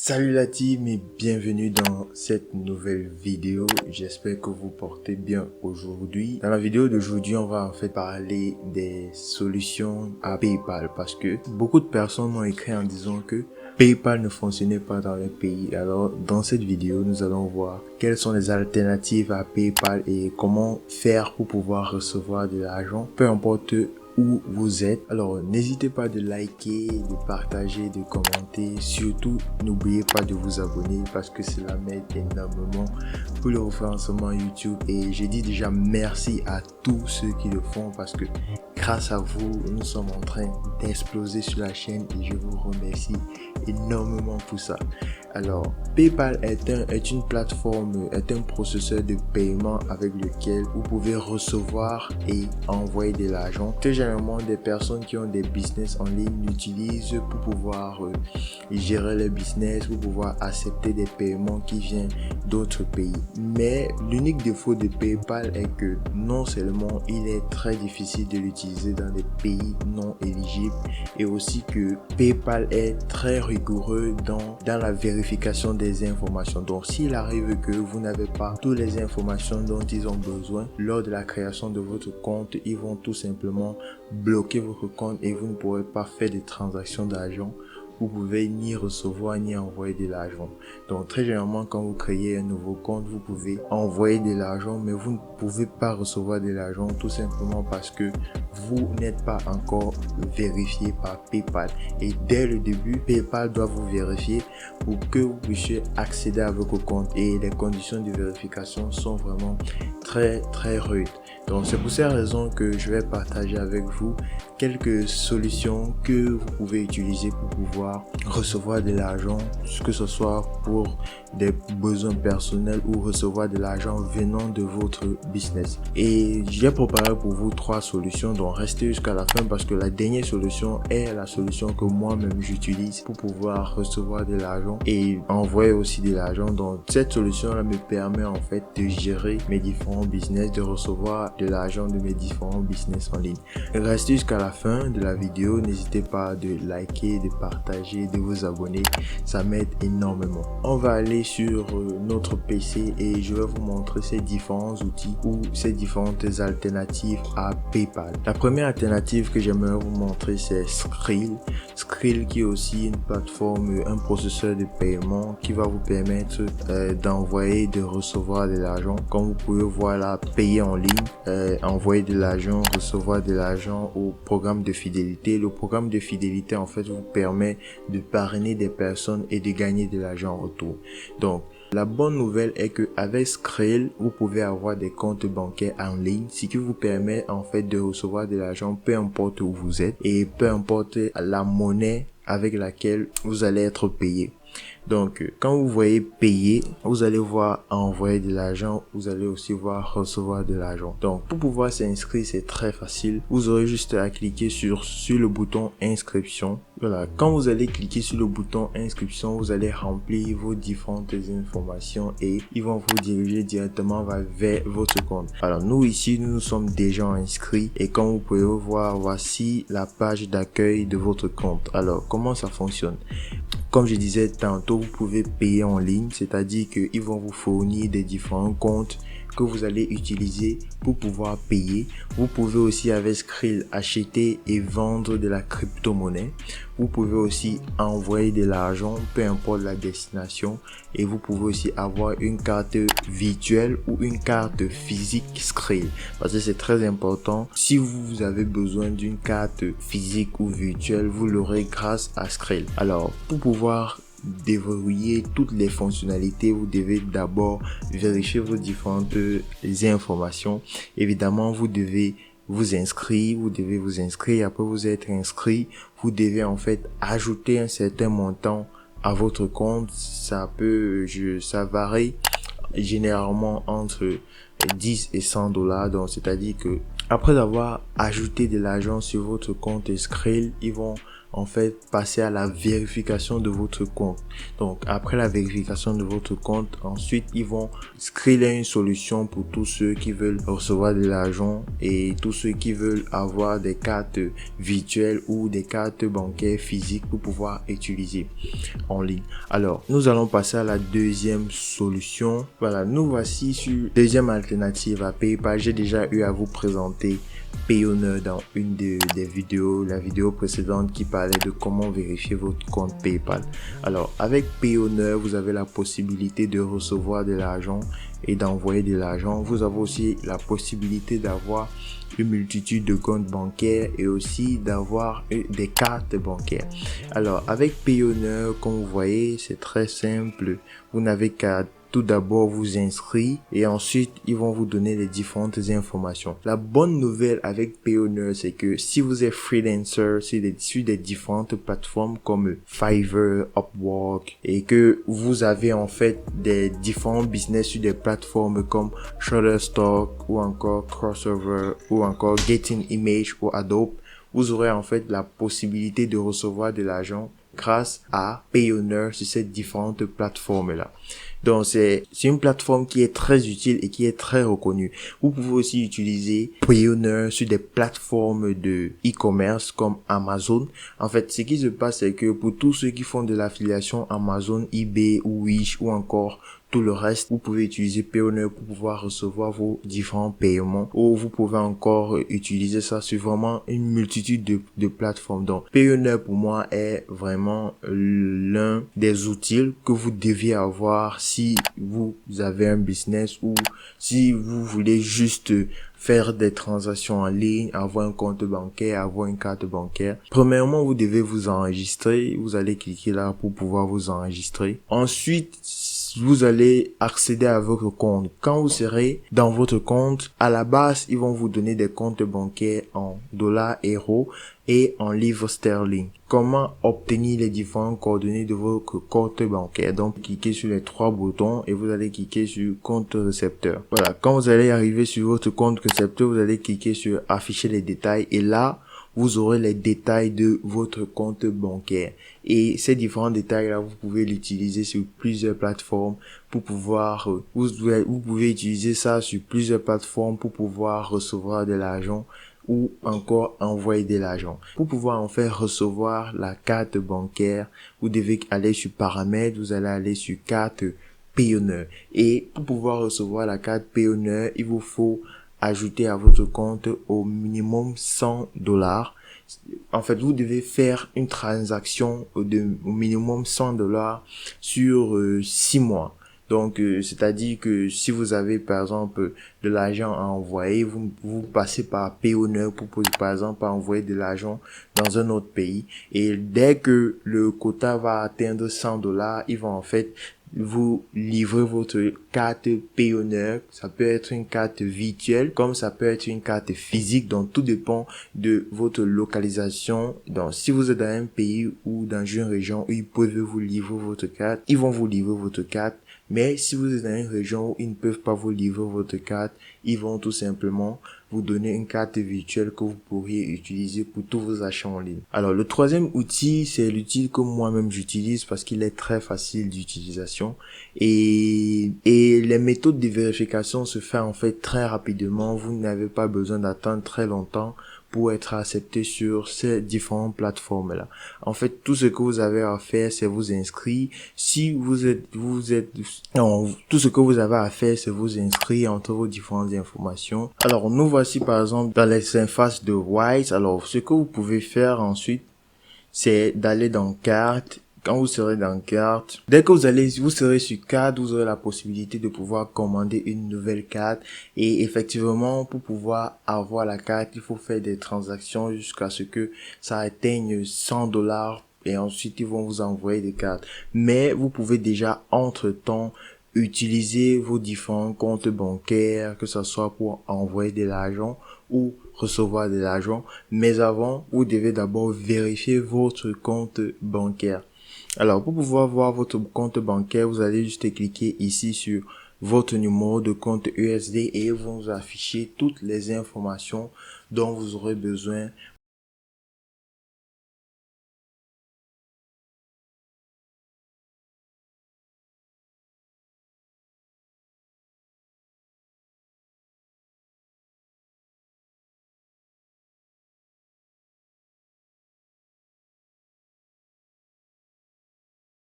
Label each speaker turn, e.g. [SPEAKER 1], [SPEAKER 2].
[SPEAKER 1] Salut la team et bienvenue dans cette nouvelle vidéo. J'espère que vous portez bien aujourd'hui. Dans la vidéo d'aujourd'hui, on va en fait parler des solutions à PayPal parce que beaucoup de personnes m'ont écrit en disant que PayPal ne fonctionnait pas dans le pays. Alors dans cette vidéo, nous allons voir quelles sont les alternatives à PayPal et comment faire pour pouvoir recevoir de l'argent, peu importe où vous êtes. Alors n'hésitez pas de liker, de partager, de commenter. Surtout n'oubliez pas de vous abonner parce que cela m'aide énormément pour le référencement YouTube. Et j'ai dit déjà merci à tous ceux qui le font parce que grâce à vous, nous sommes en train d'exploser sur la chaîne et je vous remercie énormément pour ça. Alors, PayPal est une plateforme, est un processeur de paiement avec lequel vous pouvez recevoir et envoyer de l'argent. Très généralement, des personnes qui ont des business en ligne l'utilisent pour pouvoir gérer leur business, pour pouvoir accepter des paiements qui viennent d'autres pays. Mais l'unique défaut de PayPal est que non seulement il est très difficile de l'utiliser dans des pays non éligibles et aussi que PayPal est très rigoureux dans la vérification des informations. Donc s'il arrive que vous n'avez pas toutes les informations dont ils ont besoin lors de la création de votre compte, ils vont tout simplement bloquer votre compte et vous ne pourrez pas faire de transactions d'argent. Vous pouvez ni recevoir ni envoyer de l'argent. Donc très généralement quand vous créez un nouveau compte, vous pouvez envoyer de l'argent mais vous ne pouvez pas recevoir de l'argent tout simplement parce que vous n'êtes pas encore vérifié par PayPal. Et dès le début, PayPal doit vous vérifier pour que vous puissiez accéder à votre compte. Et les conditions de vérification sont vraiment très rudes. Donc c'est pour ces raisons que je vais partager avec vous quelques solutions que vous pouvez utiliser pour pouvoir recevoir de l'argent, que ce soit pour des besoins personnels ou recevoir de l'argent venant de votre business. Et j'ai préparé pour vous 3 solutions, donc restez jusqu'à la fin parce que la dernière solution est la solution que moi-même j'utilise pour pouvoir recevoir de l'argent et envoyer aussi de l'argent. Donc cette solution-là me permet en fait de gérer mes différents business, de recevoir de l'argent de mes différents business en ligne. Restez jusqu'à la fin de la vidéo, n'hésitez pas de liker, de partager, de vous abonner, ça m'aide énormément. On va aller sur notre PC et je vais vous montrer ces différents outils ou ces différentes alternatives à PayPal. La première alternative que j'aimerais vous montrer, c'est Skrill. Skrill qui est aussi une plateforme, un processeur de paiement qui va vous permettre d'envoyer, de recevoir de l'argent. Comme vous pouvez voir là, payer en ligne, envoyer de l'argent, recevoir de l'argent au programme de fidélité. Le programme de fidélité en fait vous permet de parrainer des personnes et de gagner de l'argent en retour. Donc la bonne nouvelle est que avec Skrill, vous pouvez avoir des comptes bancaires en ligne, ce qui vous permet en fait de recevoir de l'argent peu importe où vous êtes et peu importe la monnaie avec laquelle vous allez être payé. Donc quand vous voyez payer, vous allez voir envoyer de l'argent, vous allez aussi voir recevoir de l'argent. Donc pour pouvoir s'inscrire, c'est très facile. Vous aurez juste à cliquer sur le bouton inscription. Voilà, quand vous allez cliquer sur le bouton inscription, vous allez remplir vos différentes informations et ils vont vous diriger directement vers votre compte. Alors nous ici, nous sommes déjà inscrits et comme vous pouvez voir, voici la page d'accueil de votre compte. Alors comment ça fonctionne? Comme je disais tantôt, vous pouvez payer en ligne, c'est-à-dire qu'ils vont vous fournir des différents comptes que vous allez utiliser pour pouvoir payer. Vous pouvez aussi avec Skrill acheter et vendre de la crypto-monnaie. Vous pouvez aussi envoyer de l'argent, peu importe la destination. Et vous pouvez aussi avoir une carte virtuelle ou une carte physique Skrill. Parce que c'est très important. Si vous avez besoin d'une carte physique ou virtuelle, vous l'aurez grâce à Skrill. Alors, pour pouvoir déverrouiller toutes les fonctionnalités, vous devez d'abord vérifier vos différentes informations. Évidemment, vous devez vous inscrire, après vous êtes inscrit, vous devez en fait ajouter un certain montant à votre compte. Ça varie généralement entre 10 et 100 $. Donc c'est à dire que après avoir ajouté de l'argent sur votre compte Skrill, ils vont en fait passer à la vérification de votre compte. Donc après la vérification de votre compte, ensuite ils vont créer une solution pour tous ceux qui veulent recevoir de l'argent et tous ceux qui veulent avoir des cartes virtuelles ou des cartes bancaires physiques pour pouvoir utiliser en ligne. Alors nous allons passer à la deuxième solution. Voilà, nous voici sur deuxième alternative à PayPal. J'ai déjà eu à vous présenter Payoneer dans une des vidéos, la vidéo précédente qui parlait de comment vérifier votre compte PayPal. Alors avec Payoneer, vous avez la possibilité de recevoir de l'argent et d'envoyer de l'argent. Vous avez aussi la possibilité d'avoir une multitude de comptes bancaires et aussi d'avoir des cartes bancaires. Alors avec Payoneer, comme vous voyez, c'est très simple. Vous n'avez qu'à tout d'abord vous inscrire et ensuite ils vont vous donner les différentes informations. La bonne nouvelle avec Payoneer, c'est que si vous êtes freelancer sur des différentes plateformes comme Fiverr, Upwork et que vous avez en fait des différents business sur des plateformes comme Shutterstock ou encore Crossover ou encore Getting Image ou Adobe, vous aurez en fait la possibilité de recevoir de l'argent grâce à Payoneer sur ces différentes plateformes-là. Donc c'est une plateforme qui est très utile et qui est très reconnue. Vous pouvez aussi utiliser Payoneer sur des plateformes de e-commerce comme Amazon. En fait, ce qui se passe, c'est que pour tous ceux qui font de l'affiliation Amazon, eBay ou Wish ou encore tout le reste, vous pouvez utiliser Payoneer pour pouvoir recevoir vos différents paiements, ou vous pouvez encore utiliser ça sur vraiment une multitude de plateformes. Donc Payoneer pour moi est vraiment l'un des outils que vous deviez avoir si vous avez un business ou si vous voulez juste faire des transactions en ligne, avoir un compte bancaire, avoir une carte bancaire. Premièrement, vous devez vous enregistrer. Vous allez cliquer là pour pouvoir vous enregistrer. Ensuite, vous allez accéder à votre compte. Quand vous serez dans votre compte, à la base, ils vont vous donner des comptes bancaires en dollars, euros et en livres sterling. Comment obtenir les différentes coordonnées de votre compte bancaire? Donc, cliquez sur les trois boutons et vous allez cliquer sur compte récepteur. Voilà. Quand vous allez arriver sur votre compte récepteur, vous allez cliquer sur afficher les détails et là, vous aurez les détails de votre compte bancaire. Et ces différents détails-là, vous pouvez l'utiliser sur plusieurs plateformes pour pouvoir, vous pouvez utiliser ça sur plusieurs plateformes pour pouvoir recevoir de l'argent ou encore envoyer de l'argent. Pour pouvoir en fait recevoir la carte bancaire, vous devez aller sur paramètres, vous allez aller sur carte Payoneer. Et pour pouvoir recevoir la carte Payoneer, il vous faut ajouter à votre compte au minimum $100. En fait, vous devez faire une transaction au minimum $100 sur 6 mois. Donc, c'est-à-dire que si vous avez, par exemple, de l'argent à envoyer, vous passez par Payoneer pour, par exemple, envoyer de l'argent dans un autre pays. Et dès que le quota va atteindre $100, ils vont en fait vous livrez votre carte Payoneer. Ça peut être une carte virtuelle comme ça peut être une carte physique, donc tout dépend de votre localisation. Donc si vous êtes dans un pays ou dans une région où ils peuvent vous livrer votre carte, ils vont vous livrer votre carte. Mais si vous êtes dans une région où ils ne peuvent pas vous livrer votre carte, ils vont tout simplement vous donner une carte virtuelle que vous pourriez utiliser pour tous vos achats en ligne. Alors le troisième outil, c'est l'outil que moi-même j'utilise parce qu'il est très facile d'utilisation et les méthodes de vérification se font en fait très rapidement. Vous n'avez pas besoin d'attendre très longtemps pour être accepté sur ces différentes plateformes-là. En fait, tout ce que vous avez à faire, c'est vous inscrire. Si tout ce que vous avez à faire, c'est vous inscrire entre vos différentes informations. Alors, nous voici par exemple dans les interfaces de Wise. Alors, ce que vous pouvez faire ensuite, c'est d'aller dans carte. Quand vous serez dans carte, dès que vous serez sur carte, vous aurez la possibilité de pouvoir commander une nouvelle carte. Et effectivement, pour pouvoir avoir la carte, il faut faire des transactions jusqu'à ce que ça atteigne $100 et ensuite ils vont vous envoyer des cartes. Mais vous pouvez déjà entre-temps utiliser vos différents comptes bancaires, que ce soit pour envoyer de l'argent ou recevoir de l'argent. Mais avant, vous devez d'abord vérifier votre compte bancaire. Alors, pour pouvoir voir votre compte bancaire, vous allez juste cliquer ici sur votre numéro de compte USD et ils vont vous afficher toutes les informations dont vous aurez besoin